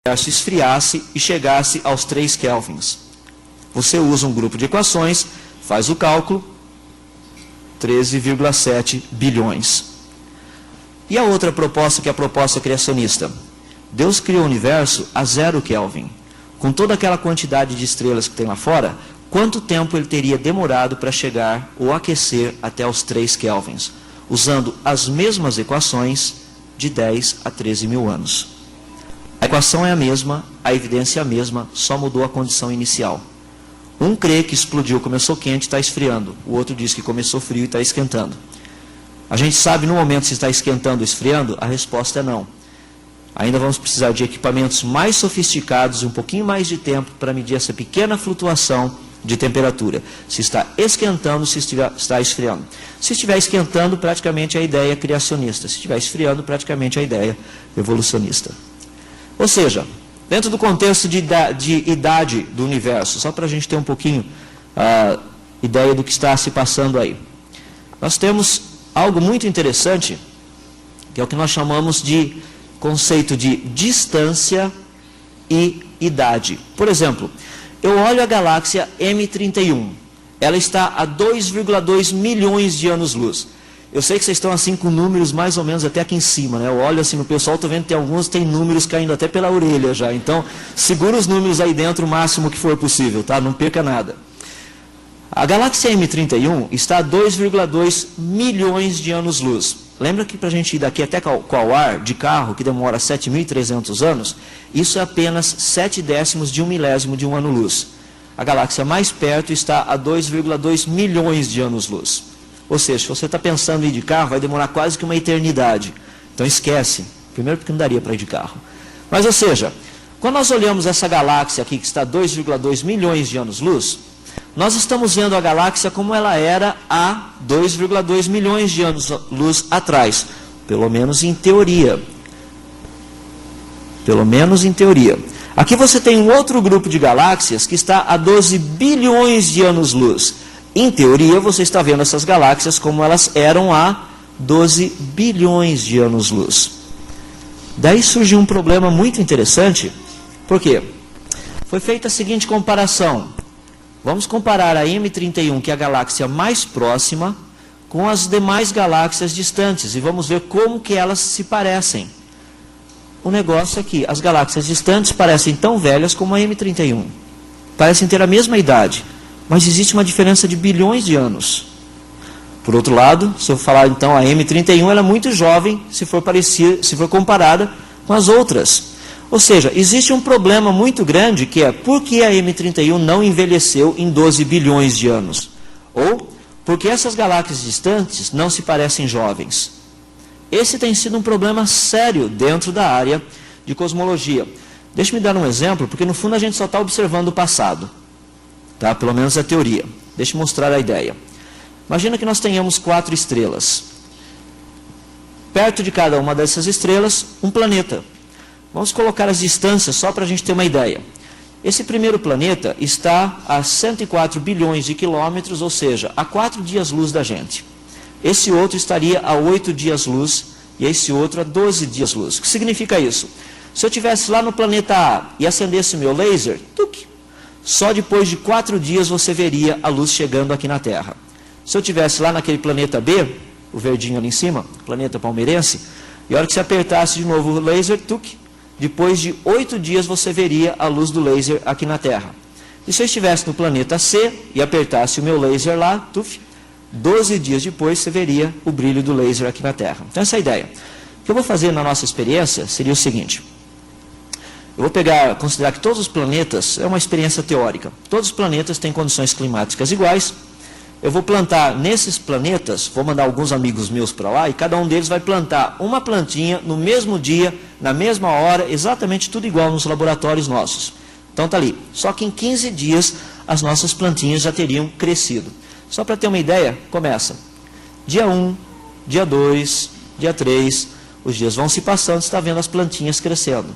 universo esfriasse e chegasse aos 3 kelvins. Você usa um grupo de equações, faz o cálculo, 13,7 bilhões. E a outra proposta, que é a proposta criacionista? Deus criou o universo a 0 Kelvin. Com toda aquela quantidade de estrelas que tem lá fora, quanto tempo ele teria demorado para chegar ou aquecer até os 3 kelvins? Usando as mesmas equações de 10 a 13 mil anos. A equação é a mesma, a evidência é a mesma, só mudou a condição inicial. Um crê que explodiu, começou quente e está esfriando. O outro diz que começou frio e está esquentando. A gente sabe no momento se está esquentando ou esfriando? A resposta é não. Ainda vamos precisar de equipamentos mais sofisticados e um pouquinho mais de tempo para medir essa pequena flutuação de temperatura. Se está esquentando, se está esfriando. Se estiver esquentando, praticamente a ideia é criacionista. Se estiver esfriando, praticamente a ideia é evolucionista. Ou seja, dentro do contexto de idade do universo, só para a gente ter um pouquinho a ideia do que está se passando aí. Nós temos algo muito interessante, que é o que nós chamamos de conceito de distância e idade. Por exemplo, eu olho a galáxia M31. Ela está a 2,2 milhões de anos-luz. Eu sei que vocês estão assim com números mais ou menos até aqui em cima, né? Eu olho assim no pessoal, estou vendo que tem alguns tem números caindo até pela orelha já. Então, segura os números aí dentro o máximo que for possível, tá? Não perca nada. A galáxia M31 está a 2,2 milhões de anos-luz. Lembra que para a gente ir daqui até Quaoar, de carro, que demora 7.300 anos, isso é apenas 7/10 de 1 milésimo de um ano-luz. A galáxia mais perto está a 2,2 milhões de anos-luz. Ou seja, se você está pensando em ir de carro, vai demorar quase que uma eternidade. Então esquece. Primeiro porque não daria para ir de carro. Mas, ou seja, quando nós olhamos essa galáxia aqui, que está a 2,2 milhões de anos-luz, nós estamos vendo a galáxia como ela era há 2,2 milhões de anos-luz atrás. Pelo menos em teoria. Pelo menos em teoria. Aqui você tem um outro grupo de galáxias que está a 12 bilhões de anos-luz. Em teoria, você está vendo essas galáxias como elas eram há 12 bilhões de anos-luz. Daí surgiu um problema muito interessante. Por quê? Foi feita a seguinte comparação. Vamos comparar a M31, que é a galáxia mais próxima, com as demais galáxias distantes. E vamos ver como que elas se parecem. O negócio é que as galáxias distantes parecem tão velhas como a M31. Parecem ter a mesma idade. Mas existe uma diferença de bilhões de anos. Por outro lado, se eu falar então a M31, ela é muito jovem se for comparada com as outras. Ou seja, existe um problema muito grande que é por que a M31 não envelheceu em 12 bilhões de anos? Ou por que essas galáxias distantes não se parecem jovens? Esse tem sido um problema sério dentro da área de cosmologia. Deixe-me dar um exemplo, porque no fundo a gente só está observando o passado. Tá? Pelo menos a teoria. Deixa eu mostrar a ideia. Imagina que nós tenhamos 4 estrelas. Perto de cada uma dessas estrelas, um planeta. Vamos colocar as distâncias só para a gente ter uma ideia. Esse primeiro planeta está a 104 bilhões de quilômetros, ou seja, a 4 dias-luz da gente. Esse outro estaria a 8 dias-luz e esse outro a 12 dias-luz. O que significa isso? Se eu estivesse lá no planeta A e acendesse meu laser, só depois de 4 dias você veria a luz chegando aqui na Terra. Se eu estivesse lá naquele planeta B, o verdinho ali em cima, planeta palmeirense, e a hora que você apertasse de novo o laser, depois de 8 dias você veria a luz do laser aqui na Terra. E se eu estivesse no planeta C e apertasse o meu laser lá, 12 dias depois você veria o brilho do laser aqui na Terra. Então essa é a ideia. O que eu vou fazer na nossa experiência seria o seguinte. Eu vou considerar que todos os planetas, é uma experiência teórica, todos os planetas têm condições climáticas iguais. Eu vou plantar nesses planetas, vou mandar alguns amigos meus para lá, e cada um deles vai plantar uma plantinha no mesmo dia, na mesma hora, exatamente tudo igual nos laboratórios nossos. Então está ali, só que em 15 dias as nossas plantinhas já teriam crescido. Só para ter uma ideia, começa. Dia 1, dia 2, dia 3, os dias vão se passando, você está vendo as plantinhas crescendo.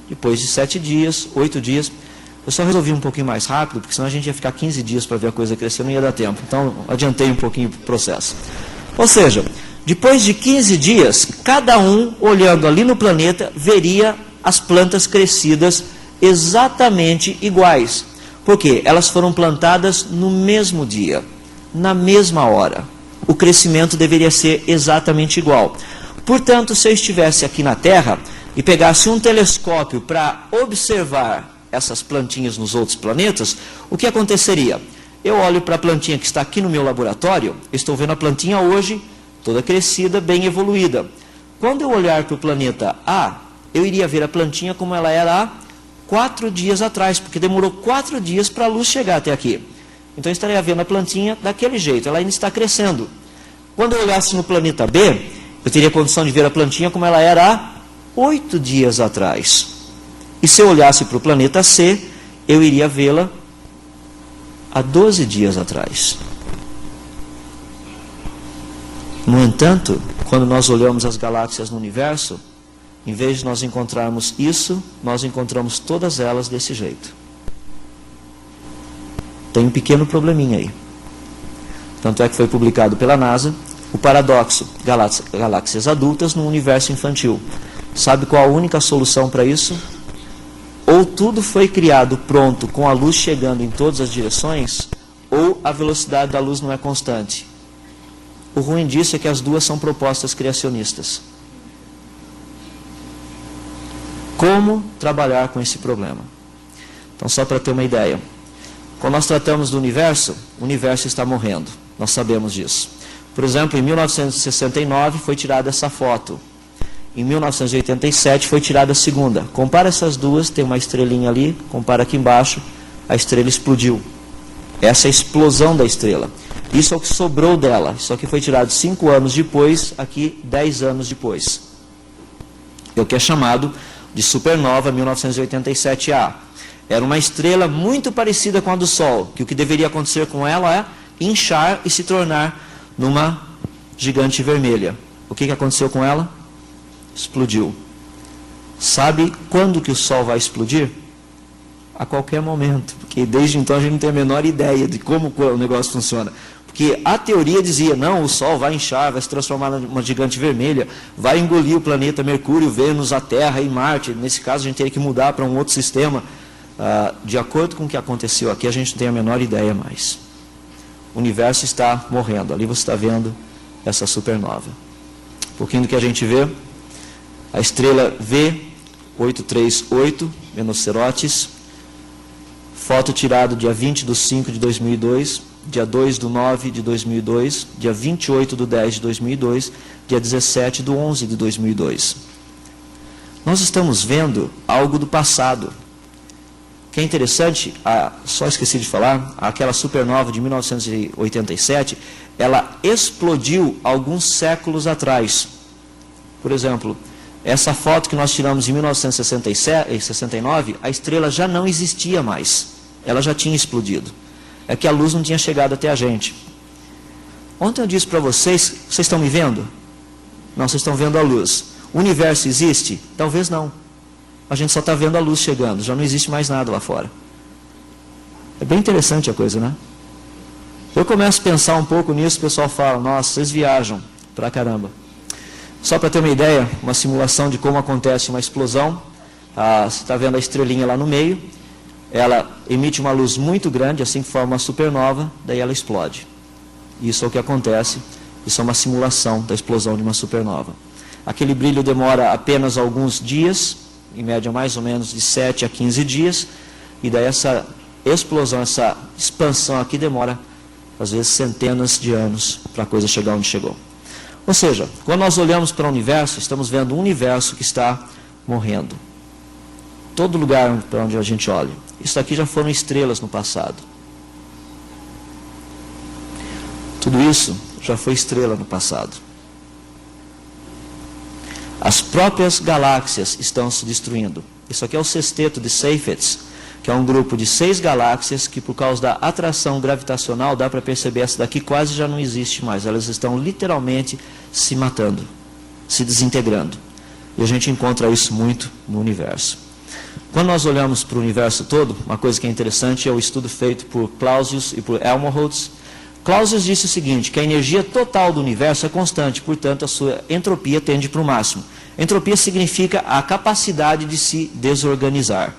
Depois de 7 dias, 8 dias, eu só resolvi um pouquinho mais rápido, porque senão a gente ia ficar 15 dias para ver a coisa crescer, não ia dar tempo. Então, adiantei um pouquinho o processo. Ou seja, depois de 15 dias, cada um, olhando ali no planeta, veria as plantas crescidas exatamente iguais. Porque elas foram plantadas no mesmo dia, na mesma hora. O crescimento deveria ser exatamente igual. Portanto, se eu estivesse aqui na Terra e pegasse um telescópio para observar essas plantinhas nos outros planetas, o que aconteceria? Eu olho para a plantinha que está aqui no meu laboratório, estou vendo a plantinha hoje, toda crescida, bem evoluída. Quando eu olhar para o planeta A, eu iria ver a plantinha como ela era há 4 dias atrás, porque demorou 4 dias para a luz chegar até aqui. Então eu estaria vendo a plantinha daquele jeito, ela ainda está crescendo. Quando eu olhasse no planeta B, eu teria condição de ver a plantinha como ela era há 8 dias atrás. E se eu olhasse para o planeta C, eu iria vê-la há 12 dias atrás. No entanto, quando nós olhamos as galáxias no universo, em vez de nós encontrarmos isso, nós encontramos todas elas desse jeito. Tem um pequeno probleminha aí. Tanto é que foi publicado pela NASA o paradoxo galáxias adultas no universo infantil. Sabe qual a única solução para isso? Ou tudo foi criado pronto com a luz chegando em todas as direções, ou a velocidade da luz não é constante. O ruim disso é que as duas são propostas criacionistas. Como trabalhar com esse problema? Então, só para ter uma ideia. Quando nós tratamos do universo, o universo está morrendo. Nós sabemos disso. Por exemplo, em 1969 foi tirada essa foto. Em 1987 foi tirada a segunda. Compara essas duas, tem uma estrelinha ali, compara aqui embaixo, a estrela explodiu. Essa é a explosão da estrela. Isso é o que sobrou dela. Isso aqui foi tirado 5 anos depois, aqui 10 anos depois. É o que é chamado de supernova 1987A. Era uma estrela muito parecida com a do Sol, que o que deveria acontecer com ela é inchar e se tornar numa gigante vermelha. O que aconteceu com ela? Explodiu. Sabe quando que o Sol vai explodir? A qualquer momento, porque desde então a gente não tem a menor ideia de como o negócio funciona. Porque a teoria dizia, não, o Sol vai inchar, vai se transformar numa gigante vermelha, vai engolir o planeta Mercúrio, Vênus, a Terra e Marte. Nesse caso a gente teria que mudar para um outro sistema. De acordo com o que aconteceu aqui, a gente não tem a menor ideia mais. O universo está morrendo. Ali você está vendo essa supernova. Um pouquinho do que a gente vê. A estrela V838, Menocerotis, foto tirada dia 20 de 5 de 2002, dia 2 de 9 de 2002, dia 28 de 10 de 2002, dia 17 de 11 de 2002. Nós estamos vendo algo do passado. O que é interessante, só esqueci de falar, aquela supernova de 1987, ela explodiu alguns séculos atrás. Por exemplo, essa foto que nós tiramos em 1969, a estrela já não existia mais. Ela já tinha explodido. É que a luz não tinha chegado até a gente. Ontem eu disse para vocês, vocês estão me vendo? Não, vocês estão vendo a luz. O universo existe? Talvez não. A gente só está vendo a luz chegando, já não existe mais nada lá fora. É bem interessante a coisa, né? Eu começo a pensar um pouco nisso, o pessoal fala, nossa, vocês viajam pra caramba. Só para ter uma ideia, uma simulação de como acontece uma explosão. Você está vendo a estrelinha lá no meio. Ela emite uma luz muito grande, assim que forma uma supernova, daí ela explode. Isso é o que acontece. Isso é uma simulação da explosão de uma supernova. Aquele brilho demora apenas alguns dias, em média mais ou menos de 7 a 15 dias. E daí essa explosão, essa expansão aqui demora, às vezes, centenas de anos para a coisa chegar onde chegou. Ou seja, quando nós olhamos para o universo, estamos vendo um universo que está morrendo. Todo lugar para onde a gente olha. Isso aqui já foram estrelas no passado. Tudo isso já foi estrela no passado. As próprias galáxias estão se destruindo. Isso aqui é o sexteto de Seyfert, que é um grupo de 6 galáxias que, por causa da atração gravitacional, dá para perceber, essa daqui quase já não existe mais. Elas estão literalmente se matando, se desintegrando. E a gente encontra isso muito no universo. Quando nós olhamos para o universo todo, uma coisa que é interessante é o estudo feito por Clausius e por Helmholtz. Clausius disse o seguinte, que a energia total do universo é constante, portanto a sua entropia tende para o máximo. Entropia significa a capacidade de se desorganizar.